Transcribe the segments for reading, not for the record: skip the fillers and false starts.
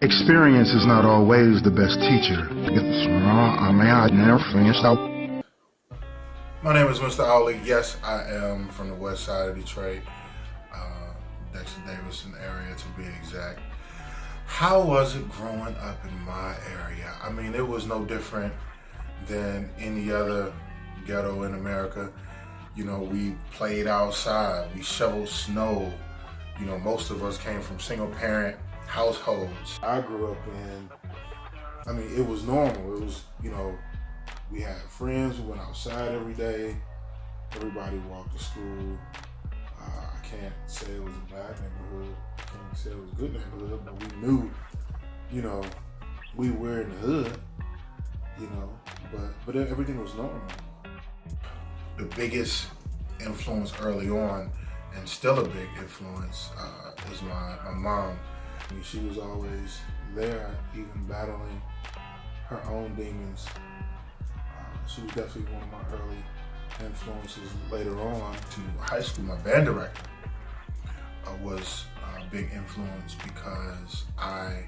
Experience is not always the best teacher. My name is Mr. Outley. Yes, I am from the west side of Detroit, Dexter Davidson area to be exact. How was it growing up in my area? I mean, it was no different than any other ghetto in America. You know, we played outside, we shoveled snow. You know, most of us came from single parent households. I grew up it was normal. It was, we had friends who went outside every day. Everybody walked to school. I can't say it was a bad neighborhood. I can't say it was a good neighborhood, but we knew, we were in the hood, but everything was normal. The biggest influence early on, and still a big influence, is my mom. I mean, she was always there, even battling her own demons. She was definitely one of my early influences. Later on to high school, my band director was a big influence because I've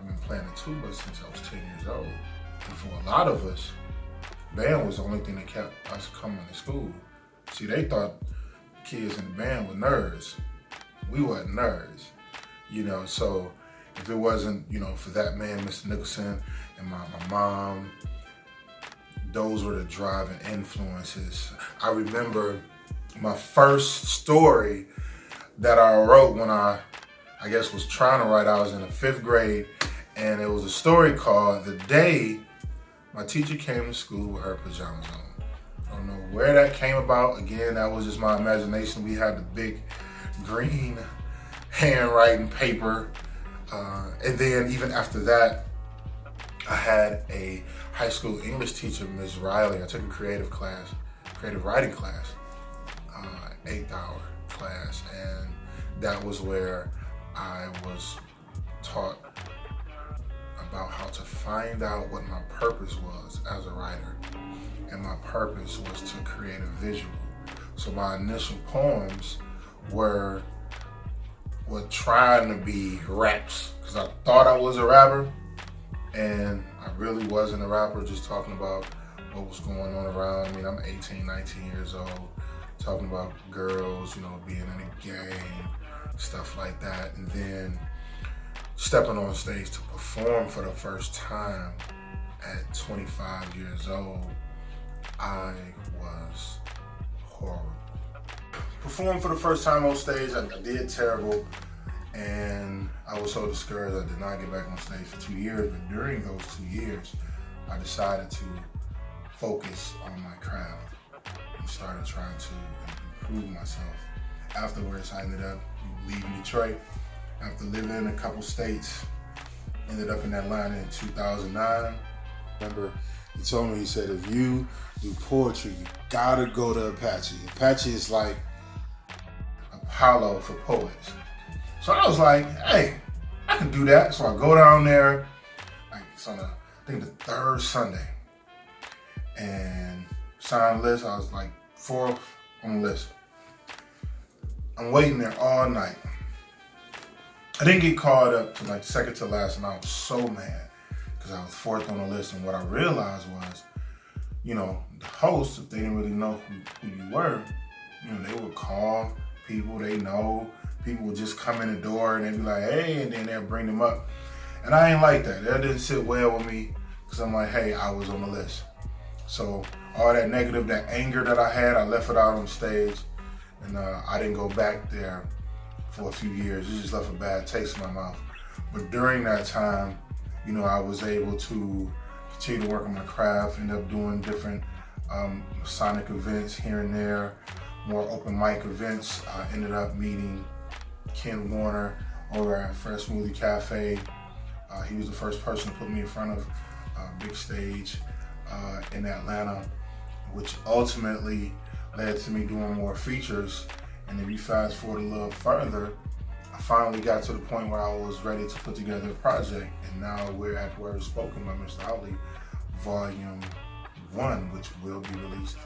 been playing the tuba since I was 10 years old. And for a lot of us, band was the only thing that kept us coming to school. See, they thought kids in the band were nerds. We weren't nerds. So if it wasn't, for that man, Mr. Nicholson, and my mom, those were the driving influences. I remember my first story that I wrote when I guess was trying to write. I was in the 5th grade, and it was a story called "The Day My Teacher Came to School with Her Pajamas On." I don't know where that came about. Again, that was just my imagination. We had the big green handwriting paper. And then even after that, I had a high school English teacher, Ms. Riley. I took a creative writing class, 8th-hour class. And that was where I was taught about how to find out what my purpose was as a writer. And my purpose was to create a visual. So my initial poems were trying to be raps, because I thought I was a rapper, and I really wasn't a rapper, just talking about what was going on around me. I'm 18, 19 years old, talking about girls, being in a gang, stuff like that. And then stepping on stage to perform for the first time at 25 years old, I was horrible. Performed for the first time on stage, I did terrible, and I was so discouraged I did not get back on stage for 2 years. But during those 2 years, I decided to focus on my craft and started trying to improve myself. Afterwards, I ended up leaving Detroit after living in a couple states. Ended up in Atlanta in 2009. Remember, he told me, he said, if you do poetry, you gotta go to Apache. Apache is like Apollo for poets. So I was like, hey, I can do that. So I go down there, it's on I think the 3rd Sunday, and sign list. I was like 4th on the list. I'm waiting there all night. I didn't get called up to second to last, and I was so mad because I was 4th on the list. And what I realized was, the hosts, if they didn't really know who you were, they would call people they know. People would just come in the door and they'd be like, hey, and then they'll bring them up. And I ain't like that. That didn't sit well with me, because I'm like, hey, I was on the list. So all that negative, that anger that I had, I left it out on stage, and I didn't go back there for a few years. It just left a bad taste in my mouth. But during that time, I was able to continue to work on my craft, end up doing different Sonic events here and there, more open mic events. I ended up meeting Ken Warner over at Fresh Smoothie Cafe. He was the first person to put me in front of a big stage in Atlanta, which ultimately led to me doing more features. And if you fast forward a little further, I finally got to the point where I was ready to put together a project. And now we're at Words Spoken by Mr. Outley, Volume 1, which will be released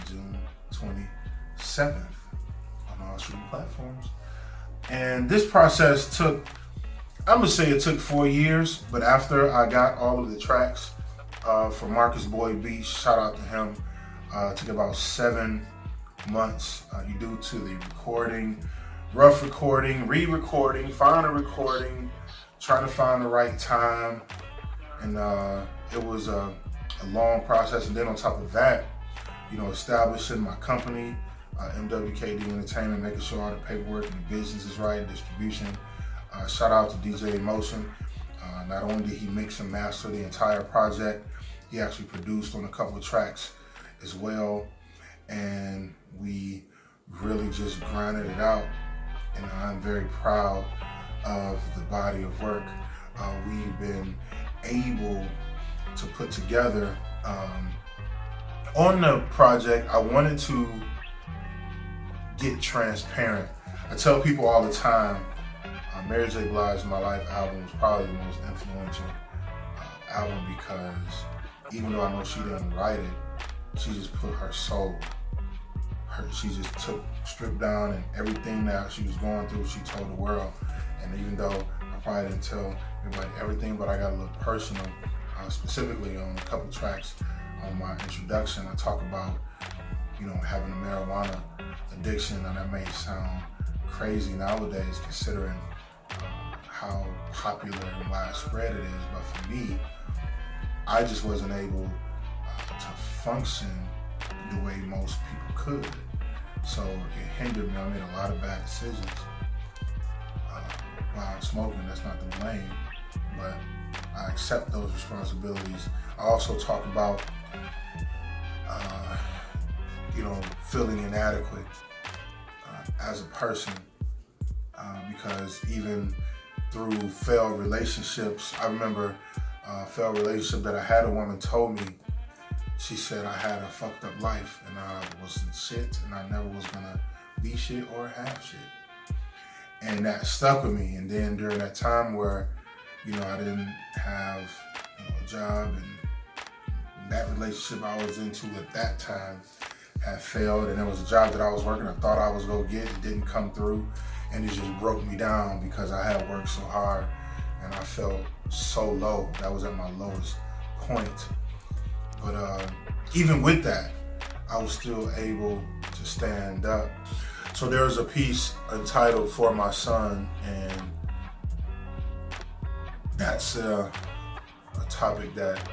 June 27th on all streaming platforms. And this process took I'm gonna say it took 4 years, but after I got all of the tracks for Marcus Boyd Beach, shout out to him, it took about 7 months due to the recording, rough recording, re-recording, final recording, trying to find the right time, and it was a long process. And then on top of that, you know, establishing my company, MWKD Entertainment, making sure all the paperwork and the business is right, distribution. Shout out to DJ Emotion. Not only did he mix and master the entire project, he actually produced on a couple of tracks as well. And we really just grinded it out. And I'm very proud of the body of work we've been able to put together. On the project, I wanted to get transparent. I tell people all the time, Mary J. Blige's My Life album was probably the most influential album, because even though I know she didn't write it, she just put her soul. She just stripped down, and everything that she was going through, she told the world. And even though I probably didn't tell everybody everything, but I got a little personal, specifically on a couple tracks on my introduction. I talk about, you know, having a marijuana addiction, and that may sound crazy nowadays considering how popular and widespread it is, but for me, I just wasn't able to function the way most people could. So it hindered me. I made a lot of bad decisions while smoking. That's not the blame, but I accept those responsibilities. I also talk about, you know, feeling inadequate as a person, because even through failed relationships, I remember a failed relationship that I had, a woman told me, she said I had a fucked up life and I wasn't shit and I never was gonna be shit or have shit. And that stuck with me. And then during that time where, you know, I didn't have, you know, a job, and that relationship I was into at that time had failed, and there was a job that I was working, I thought I was gonna get, it didn't come through, and it just broke me down because I had worked so hard and I felt so low. That was at my lowest point. But even with that, I was still able to stand up. So there's a piece entitled For My Son, and that's a topic that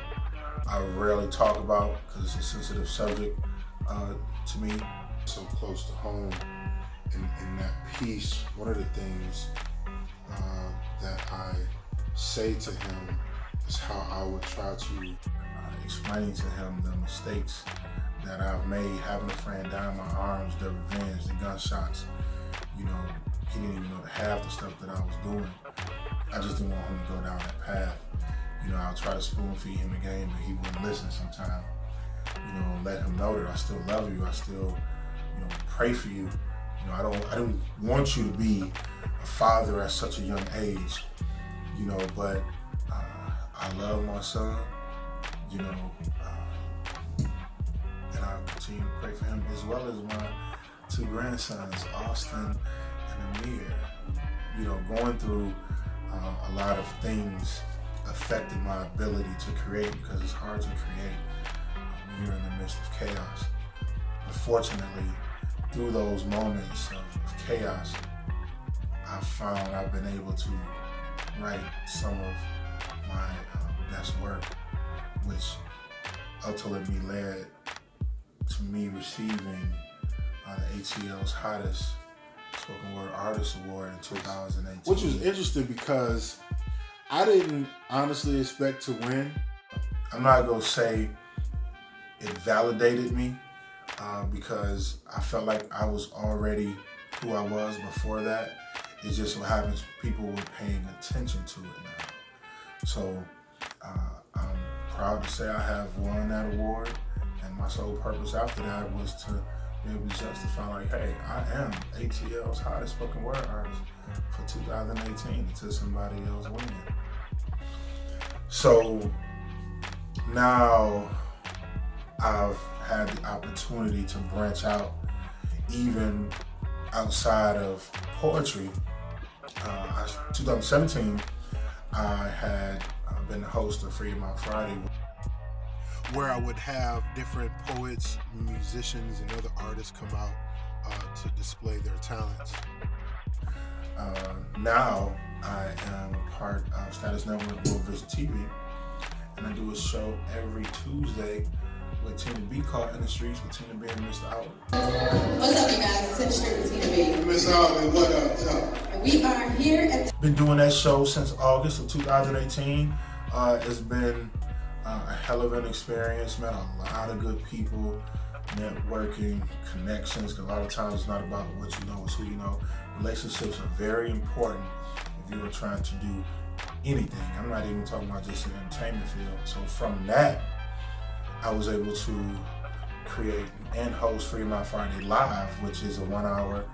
I rarely talk about because it's a sensitive subject to me. So close to home. In that piece, one of the things that I say to him is how I would try to explain to him the mistakes that I've made, having a friend down my arms, the revenge, the gunshots. You know, he didn't even know half the stuff that I was doing. I just didn't want him to go down that path. You know, I'll try to spoon feed him a game, but he wouldn't listen sometimes. You know, let him know that I still love you. I still, you know, pray for you. You know, I don't want you to be a father at such a young age. You know, but I love my son. You know, and I'll continue to pray for him, as well as my 2 grandsons, Austin and Amir. You know, going through a lot of things affected my ability to create, because it's hard to create when you're in the midst of chaos. But fortunately, through those moments of chaos, I've found I've been able to write some of my best work, which ultimately led to me receiving the ATL's Hottest Spoken Word Artist Award in 2018. Which was interesting because I didn't honestly expect to win. I'm not gonna say it validated me because I felt like I was already who I was before that. It just so happens people were paying attention to it now. So I'm proud to say I have won that award, and my sole purpose after that was to be able to justify, like, hey, I am ATL's Hottest Spoken Word Artist for 2018 until somebody else wins. So now I've had the opportunity to branch out even outside of poetry. 2017, I had been the host of Freedom on Friday, where I would have different poets, musicians, and other artists come out to display their talents. Now I am a part of Status Network World Vision TV, and I do a show every Tuesday with Tina B called In the Streets with Tina B and Mr. Outley. What's up, you guys? It's In the Street with Tina B. Miss Outley, what up, And we are here at the... Been doing that show since August of 2018. It's been a hell of an experience. Met a lot of good people, networking, connections. A lot of times it's not about what you know, it's who you know. Relationships are very important if you are trying to do anything. I'm not even talking about just an entertainment field. So from that, I was able to create and host Freedom on Friday Live, which is a 1-hour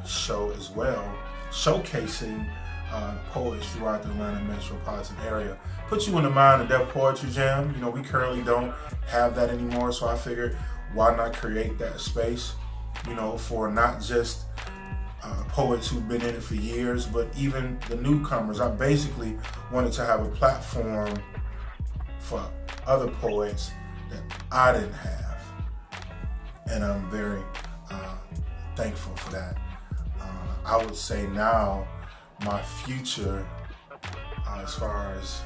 show as well, showcasing poets throughout the Atlanta metropolitan area. Put you in the mind of Deaf Poetry Jam. You know, we currently don't have that anymore, so I figured why not create that space, you know, for not just poets who've been in it for years, but even the newcomers. I basically wanted to have a platform for other poets that I didn't have, and I'm very thankful for that. I would say now my future, as far as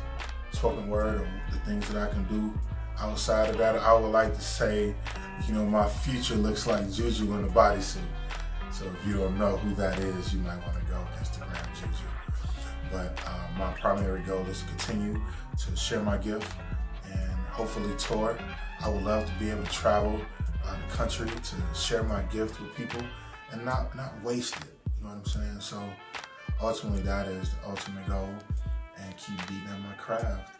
spoken word or the things that I can do outside of that, I would like to say, you know, my future looks like Juju in a bodysuit. So if you don't know who that is, you might want to go Instagram Juju. But my primary goal is to continue to share my gift and hopefully tour. I would love to be able to travel the country to share my gift with people and not waste it. You know what I'm saying? So ultimately, that is the ultimate goal, and keep beating at my craft.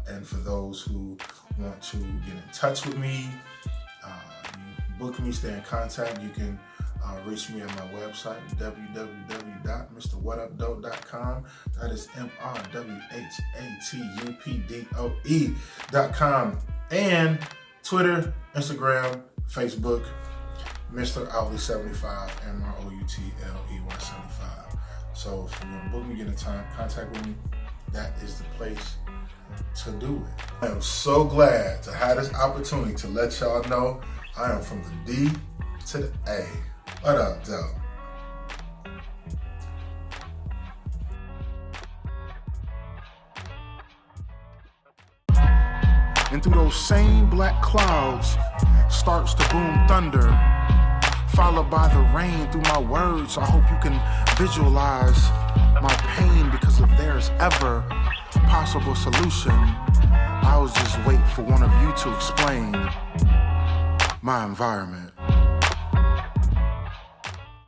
And for those who want to get in touch with me, book me, stay in contact, you can reach me at my website, www.mrwhatupdoe.com. That is MRWHATUPDOE.com. And Twitter, Instagram, Facebook, Mr. Outley 75, MROUTLEY75. So if you want to book me, get in contact with me, that is the place to do it. I am so glad to have this opportunity to let y'all know I am from the D to the A. What up, though? And through those same black clouds starts to boom thunder, followed by the rain through my words. I hope you can visualize my pain, because if there's ever a possible solution, I was just waiting for one of you to explain my environment.